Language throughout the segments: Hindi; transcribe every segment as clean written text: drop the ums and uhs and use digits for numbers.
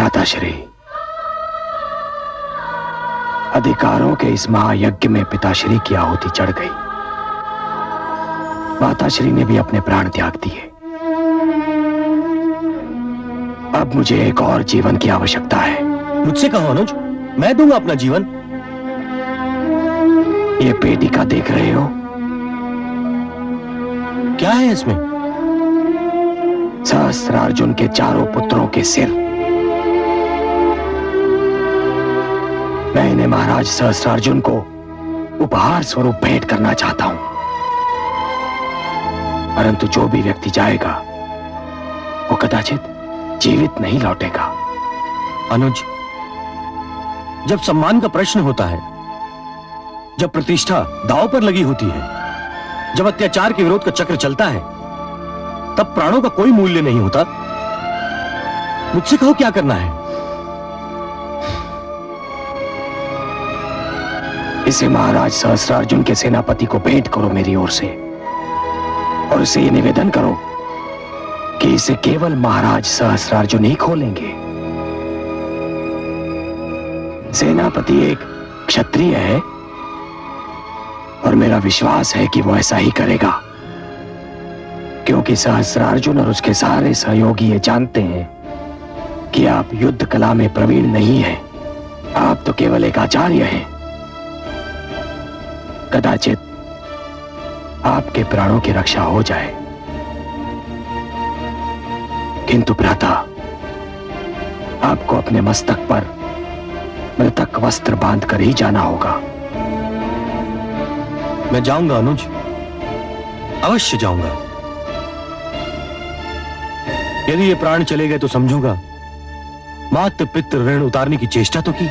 भ्राताश्री, अधिकारों के इस महायज्ञ में पिताश्री की आहुति चढ़ गई। माताश्री ने भी अपने प्राण त्याग दिए। अब मुझे एक और जीवन की आवश्यकता है। मुझसे कहो अनुज, मैं दूंगा अपना जीवन। ये पेटिका देख रहे हो? क्या है इसमें? सहस्त्रार्जुन के चारों पुत्रों के सिर। मैं इन्हें महाराज सहस्त्रार्जुन को उपहार स्वरूप भेंट करना चाहता हूं, परंतु जो भी व्यक्ति जाएगा वो कदाचित जीवित नहीं लौटेगा। अनुज, जब सम्मान का प्रश्न होता है, जब प्रतिष्ठा दांव पर लगी होती है, जब अत्याचार के विरोध का चक्र चलता है, तब प्राणों का कोई मूल्य नहीं होता। मुझसे कहो क्या करना है? इसे महाराज सहस्त्रार्जुन के सेनापति को भेंट करो मेरी ओर से, और उसे यह निवेदन करो कि इसे केवल महाराज सहस्त्रार्जुन ही खोलेंगे। सेनापति एक क्षत्रिय है और मेरा विश्वास है कि वो ऐसा ही करेगा, क्योंकि सहस्त्रार्जुन और उसके सारे सहयोगी ये जानते हैं कि आप युद्ध कला में प्रवीण नहीं हैं। आप तो केवल एक आचार्य हैं। कदाचित आपके प्राणों की रक्षा हो जाए, किंतु भ्राता, आपको अपने मस्तक पर मृतक वस्त्र बांधकर ही जाना होगा। मैं जाऊंगा अनुज, अवश्य जाऊंगा। यदि ये प्राण चले गए तो समझूंगा मातृ पितृ ऋण उतारने की चेष्टा तो की।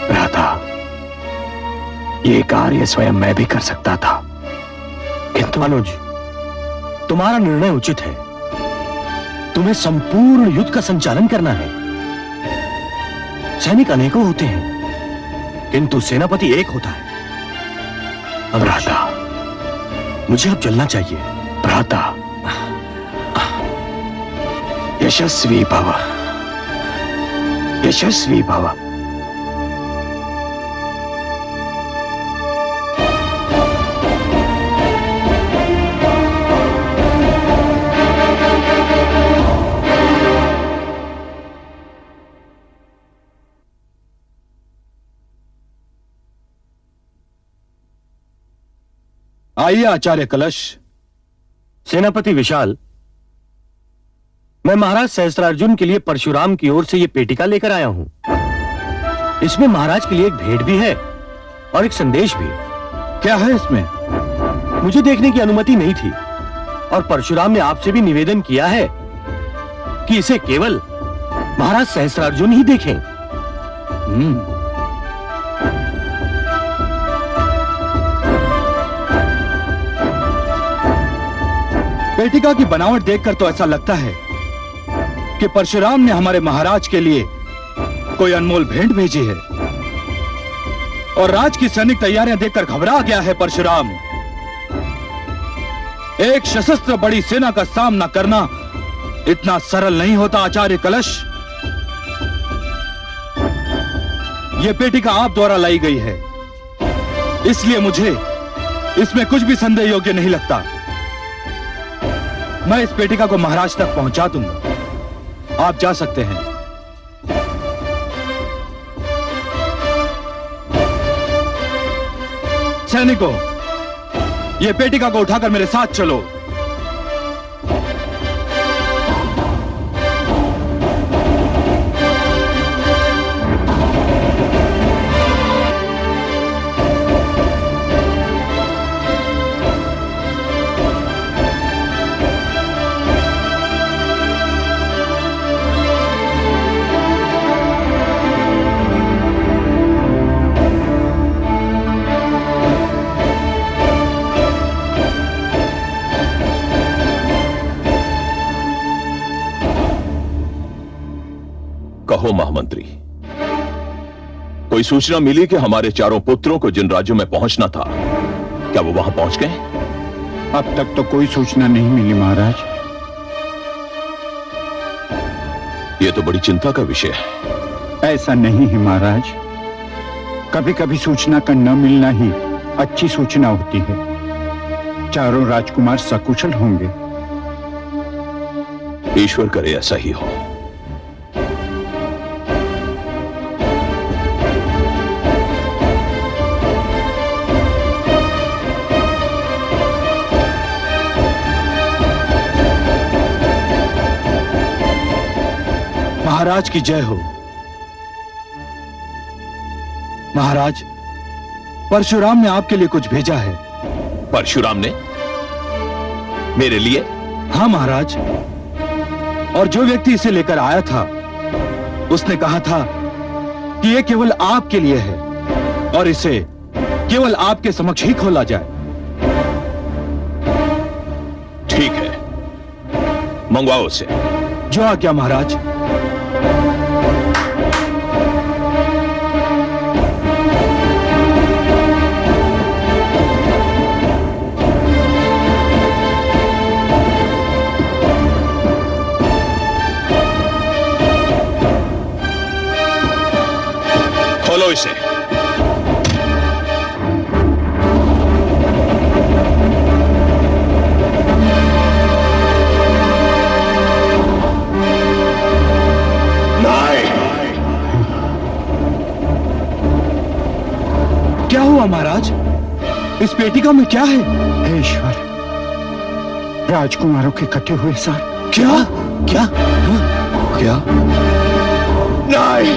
भ्राता, ये कार्य स्वयं मैं भी कर सकता था, किंतु अनुज, तुम्हारा निर्णय उचित है। तुम्हें संपूर्ण युद्ध का संचालन करना है। सैनिक अनेकों होते हैं, किंतु सेनापति एक होता है। भ्राता, मुझे अब चलना चाहिए। भ्राता, यशस्वी भव, यशस्वी भव। आइए आचार्य कलश। सेनापति विशाल, मैं महाराज सहस्त्रार्जुन के लिए परशुराम की ओर से यह पेटिका लेकर आया हूं। इसमें महाराज के लिए एक भेंट भी है और एक संदेश भी। क्या है इसमें? मुझे देखने की अनुमति नहीं थी और परशुराम ने आपसे भी निवेदन किया है कि इसे केवल महाराज सहस्त्रार्जुन ही देखें। पेटिका की बनावट देखकर तो ऐसा लगता है कि परशुराम ने हमारे महाराज के लिए कोई अनमोल भेंट भेजी है, और राज की सैनिक तैयारियां देखकर घबरा गया है परशुराम। एक सशस्त्र बड़ी सेना का सामना करना इतना सरल नहीं होता आचार्य कलश। यह पेटिका आप द्वारा लाई गई है, इसलिए मुझे इसमें कुछ भी संदेह योग्य नहीं लगता। मैं इस पेटिका को महाराज तक पहुंचा दूंगा। आप जा सकते हैं। सैनिकों, यह पेटिका को उठाकर मेरे साथ चलो। कहो महामंत्री, कोई सूचना मिली कि हमारे चारों पुत्रों को जिन राज्यों में पहुंचना था, क्या वो वहां पहुंच गए? अब तक तो कोई सूचना नहीं मिली महाराज। यह तो बड़ी चिंता का विषय है। ऐसा नहीं है महाराज, कभी कभी सूचना का न मिलना ही अच्छी सूचना होती है। चारों राजकुमार सकुशल होंगे। ईश्वर करे ऐसा ही हो। महाराज की जय हो। महाराज, परशुराम ने आपके लिए कुछ भेजा है। परशुराम ने? मेरे लिए? हाँ महाराज, और जो व्यक्ति इसे लेकर आया था उसने कहा था कि यह केवल आपके लिए है और इसे केवल आपके समक्ष ही खोला जाए। ठीक है, मंगवाओ उसे। जो आज्ञा महाराज। खोलो इसे। क्या हुआ महाराज? इस पेटिका में क्या है? हे ईश्वर, राजकुमारों के कटे हुए सार। क्या क्या क्या? नहीं,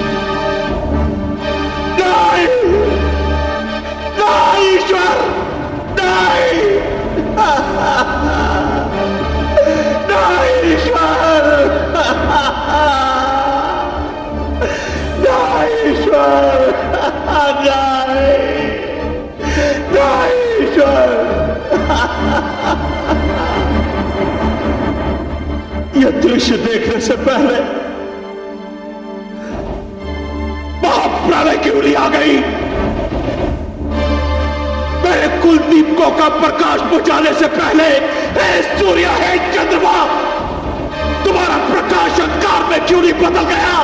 नहीं, नहीं ईश्वर, नहीं, नहीं ईश्वर, नहीं ईश्वर, नहीं, नहीं ईश्वर। यह दृश्य देखने से पहले महाप्रलय की उंगली आ गई। मेरे कुलदीपकों का प्रकाश बुझाने से पहले, हे सूर्य, हे चंद्रमा, तुम्हारा प्रकाश अंधकार में क्यों नहीं बदल गया?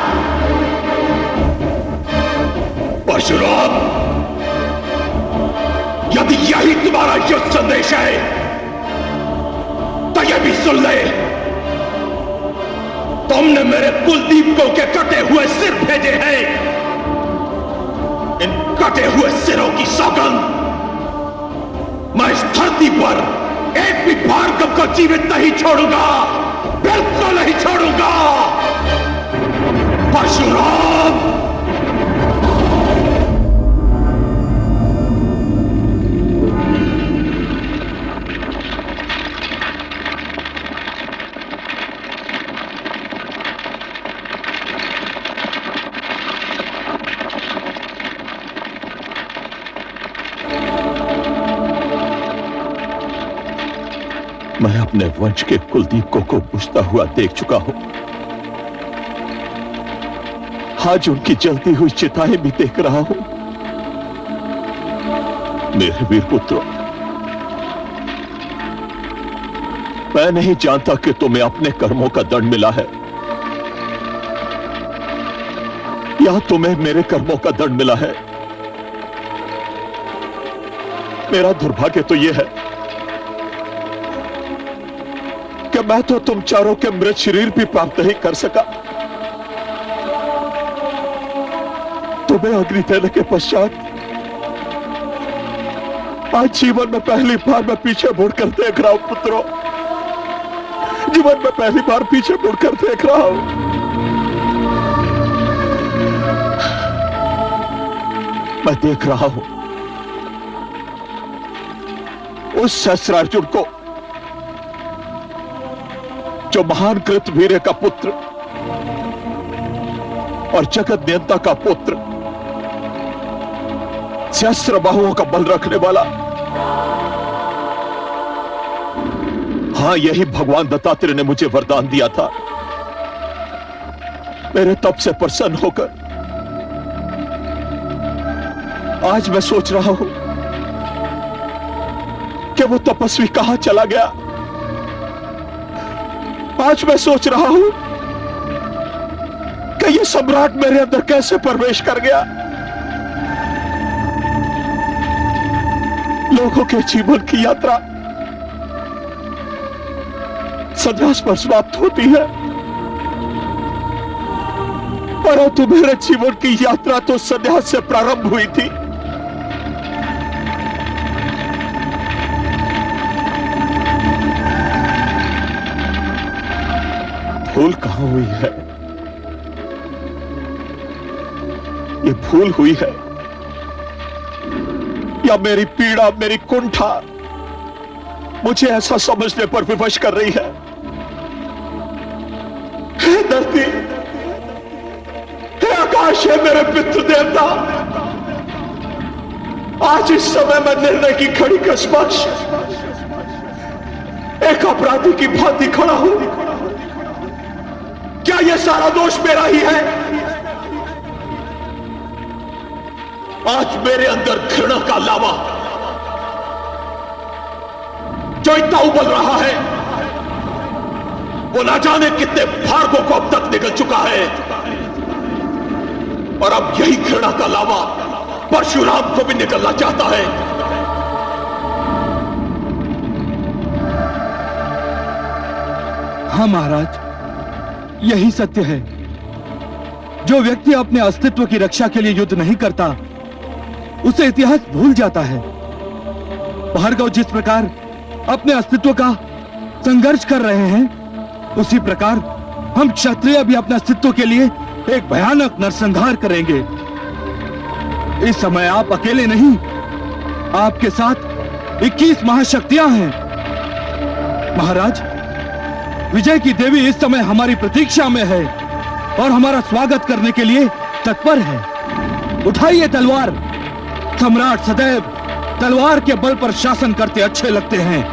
परशुराम, यदि यही तुम्हारा युद्ध संदेश है तो यह भी सुन ले। तुमने मेरे कुलदीपकों के कटे हुए सिर भेजे हैं। इन कटे हुए सिरों की सौगंध, मैं इस धरती पर एक भी भार्गव को जीवित नहीं छोड़ूंगा, बिल्कुल नहीं छोड़ूंगा। परशुराम, मैं अपने वंश के कुलदीपकों को बुझता हुआ देख चुका हूं। आज उनकी जलती हुई चिताएं भी देख रहा हूं। मेरे वीर पुत्रों, मैं नहीं जानता कि तुम्हें अपने कर्मों का दंड मिला है या तुम्हें मेरे कर्मों का दंड मिला है। मेरा दुर्भाग्य तो यह है कि मैं तो तुम चारों के मृत शरीर भी प्राप्त नहीं कर सका। तुम्हें अग्नि देने के पश्चात आज जीवन में पहली बार मैं पीछे मुड़कर देख रहा हूं पुत्रों। जीवन में पहली बार पीछे मुड़कर देख रहा हूं। मैं देख रहा हूं उस सहस्रार्जुन को जो महान कृतवीर्य का पुत्र और जगत नियंता का पुत्र, सहस्त्र बाहुओं का बल रखने वाला। हां, यही भगवान दत्तात्रेय ने मुझे वरदान दिया था। मेरे तप से प्रसन्न होकर आज मैं सोच रहा हूं कि वो तपस्वी कहां चला गया। आज मैं सोच रहा हूं ये सम्राट मेरे अंदर कैसे प्रवेश कर गया? लोगों के जीवन की यात्रा संन्यास पर समाप्त होती है, परंतु मेरे जीवन की यात्रा तो संन्यास से प्रारंभ हुई थी। भूल कहां हुई है? ये भूल हुई है या मेरी पीड़ा, मेरी कुंठा मुझे ऐसा समझने पर विवश कर रही है? हे धरती, हे आकाश, है मेरे पितृ देवता, आज इस समय मैं निर्णय की घड़ी के समक्ष एक अपराधी की भांति खड़ा हूं। क्या यह सारा दोष मेरा ही है? आज मेरे अंदर घृणा का लावा जो इतना उबल रहा है, वो ना जाने कितने भार्गों को अब तक निकल चुका है, और अब यही घृणा का लावा परशुराम को भी निकलना चाहता है। हाँ महाराज, यही सत्य है। जो व्यक्ति अपने अस्तित्व की रक्षा के लिए युद्ध नहीं करता, उसे इतिहास भूल जाता है। भार्गव जिस प्रकार अपने अस्तित्व का संघर्ष कर रहे हैं, उसी प्रकार हम क्षत्रिय भी अपने अस्तित्व के लिए एक भयानक नरसंहार करेंगे। इस समय आप अकेले नहीं, आपके साथ 21 महाशक्तियां हैं। महाराज, विजय की देवी इस समय हमारी प्रतीक्षा में है और हमारा स्वागत करने के लिए तत्पर है। उठाइए तलवार। सम्राट सदैव तलवार के बल पर शासन करते अच्छे लगते हैं,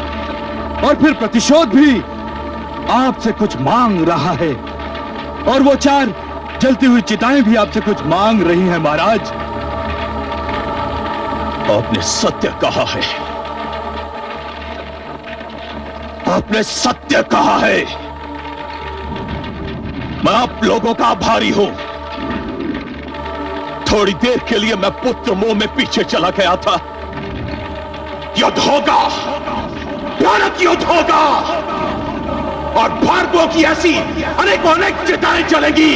और फिर प्रतिशोध भी आपसे कुछ मांग रहा है, और वो 4 जलती हुई चिताएं भी आपसे कुछ मांग रही हैं। महाराज, आपने सत्य कहा है, आपने सत्य कहा है। मैं आप लोगों का आभारी हूं। थोड़ी देर के लिए मैं पुत्र मोह में पीछे चला गया था। युद्ध होगा, भयानक युद्ध होगा, और भार्गवों की ऐसी अनेक चिताएं चलेगी,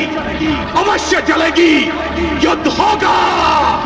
अवश्य चलेगी। युद्ध होगा।